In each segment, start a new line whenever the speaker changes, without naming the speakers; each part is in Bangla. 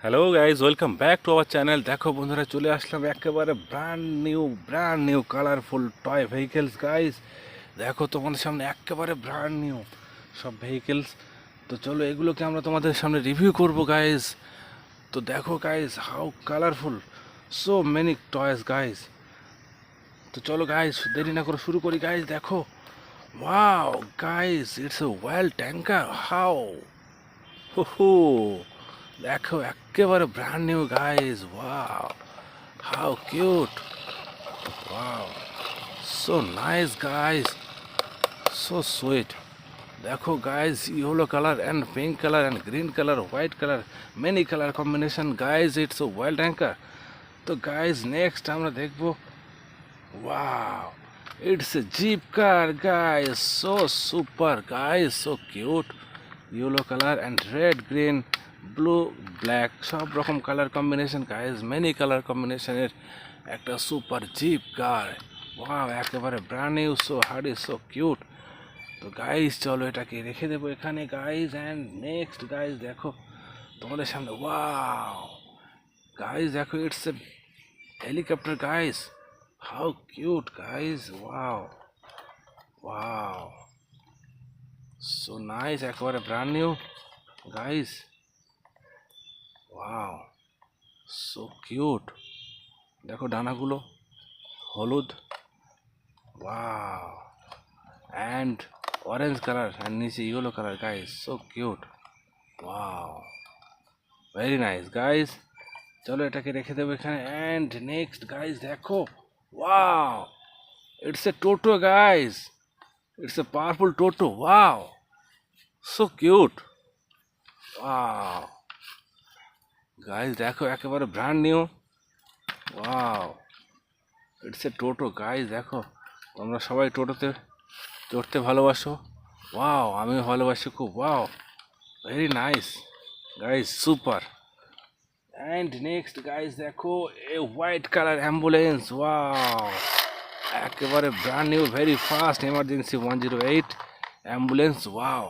Hello guys, welcome back to our channel. দেখো বন্ধুরা, চলে আসলাম একেবারে brand new colourful toy vehicles guys. দেখো তোমাদের সামনে একেবারে ব্র্যান্ড নিউ সব ভেহিকেলস। তো চলো এগুলোকে আমরা তোমাদের সামনে রিভিউ করব গাইজ। তো দেখো guys, how colourful, so many toys guys. তো চলো গাইজ, দেরি না করে শুরু করি গাইজ। দেখো, wow guys, it's a oil tanker. How হো, দেখো একেবারে brand new guys. Wow, how cute, wow, so nice guys, so sweet. দেখো guys, yellow colour and pink colour and green colour, white colour, many colour combination guys. It's a oil tanker. তো গাইজ নেক্সট আমরা দেখবো, wow, it's a jeep car guys, so super guys, so cute. Yellow colour and red, green, blue, black, সব রকম colour combination guys, many colour কম্বিনেশনের একটা সুপার জিপ কার। ওয়াও, একেবারে brand new, so hardy, so cute. তো গাইজ চলো এটাকে রেখে দেবো এখানে গাইজ। অ্যান্ড নেক্সট গাইজ দেখো তোমাদের সামনে, ওয়াও গাইজ, দেখো it's a helicopter guys. How cute guys, wow wow, so nice, একেবারে brand new guys. Wow, so cute. দেখো ডানাগুলো হলুদ, wow, and orange colour and নিচে yellow colour guys, so cute. Wow, very nice guys. চলো এটাকে রেখে দেবো এখানে। অ্যান্ড নেক্সট গাইজ দেখো, wow, it's a toto guys, it's a powerful toto. Wow, so cute. Wow guys, দেখো একেবারে brand new. Wow, it's a toto guys. দেখো তোমরা সবাই টোটোতে চড়তে ভালোবাসো। ওয়াও, আমিও ভালোবাসি খুব। Wow, very nice guys, super. And next guys দেখো, a white colour ambulance. Wow, একেবারে brand new, very fast emergency 108 ambulance. Wow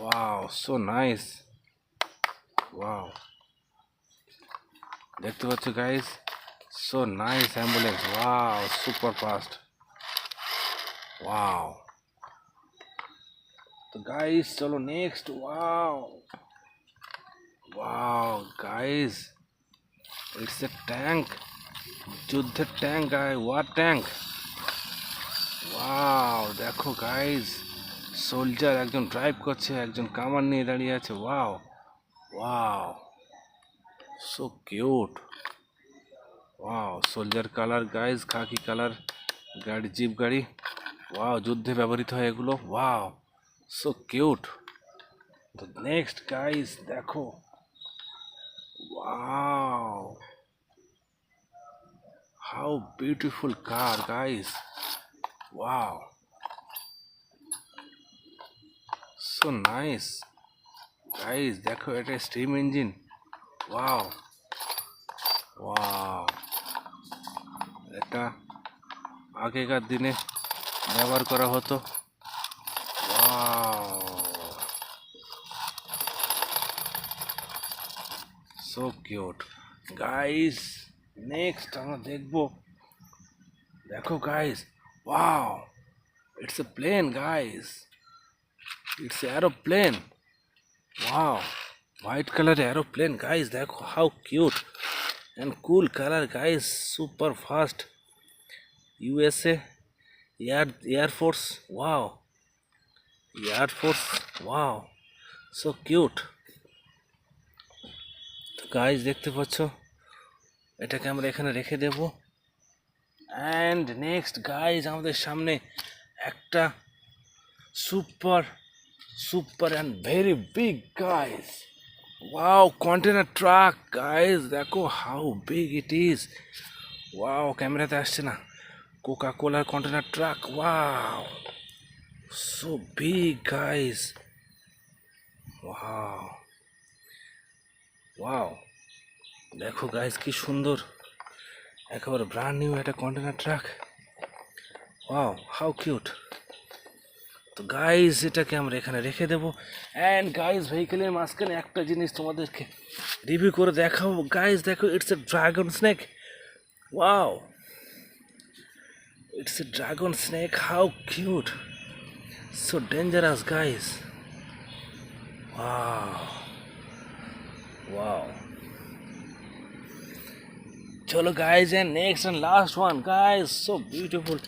wow, so nice. Wow, দেখতে পাচ্ছ guys, so nice ambulance. Wow, super fast. Wow, তো গাইজ চলো next. Wow wow guys, it's a tank, যুদ্ধের tank guy, war tank. Wow, দেখো গাইজ, সোলজার একজন ড্রাইভ করছে, একজন কামান নিয়ে দাঁড়িয়ে আছে। Wow wow, so cute. Wow, soldier colour guys, khaki colour গাড়ি, জিপ গাড়ি। ওয়াও, যুদ্ধে ব্যবহৃত হয় এগুলো। Wow, so cute. তো নেক্সট গাইজ দেখো, wow, how beautiful car guys. Wow, so nice guys. দেখো এটা স্টিম ইঞ্জিন। ওয়াও ওয়াও, এটা আগেকার দিনে ব্যবহার করা হতো। Wow, so cute guys. Next আমরা দেখবো, দেখো guys, wow, it's a plane guys, it's aeroplane. Wow, white colour aeroplane guys. দেখো how cute and cool colour guys, super fast USA air force. Wow, air force. Wow, so cute. Guys দেখতে পাচ্ছ, এটাকে আমরা এখানে রেখে দেব। অ্যান্ড নেক্সট গাইস আমাদের সামনে একটা super super and very big guys, wow, container truck guys. দেখো how big it is. Wow, ক্যামেরাতে আসছে না। কোকা কোলার container truck. Wow, so big guys. Wow wow, দেখো গাইস কি সুন্দর, একেবারে ব্র্যান্ড নিউ একটা container truck. Wow, how cute. তো গাইজ এটাকে আমরা এখানে রেখে দেবো। অ্যান্ড গাইজ ভেহিকেলের মাঝখানে একটা জিনিস তোমাদেরকে রিভিউ করে দেখাবো। গাইজ দেখো, it's a dragon snake. Wow, it's a dragon snake, how cute, so dangerous guys. Wow wow, চলো guys, and next and last one guys, so beautiful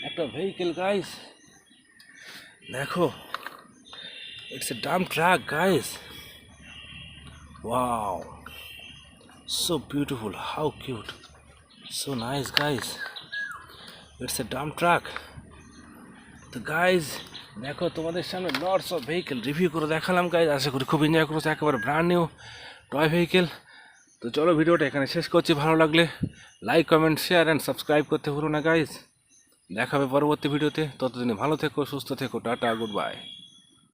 একটা ভেহিকেল গাইজ। দেখো, it's a dump truck guys. Wow, so beautiful, how cute, so nice guys. It's a dump truck. তো গাইজ দেখো, তোমাদের সামনে লটস অফ ভেহিকেল রিভিউ করে দেখালাম গাইজ। আশা করি খুব এনজয় করেছো, একেবারে ব্র্যান্ড নিউ টয় ভেহিকেল। তো চলো ভিডিওটা এখানে শেষ করছি। ভালো লাগলে like, comment, share and subscribe করতে ভুলো না গাইজ। দেখা হবে পরবর্তী ভিডিওতে। ততদিনে ভালো থেকো, সুস্থ থেকো, টাটা, গুড বাই।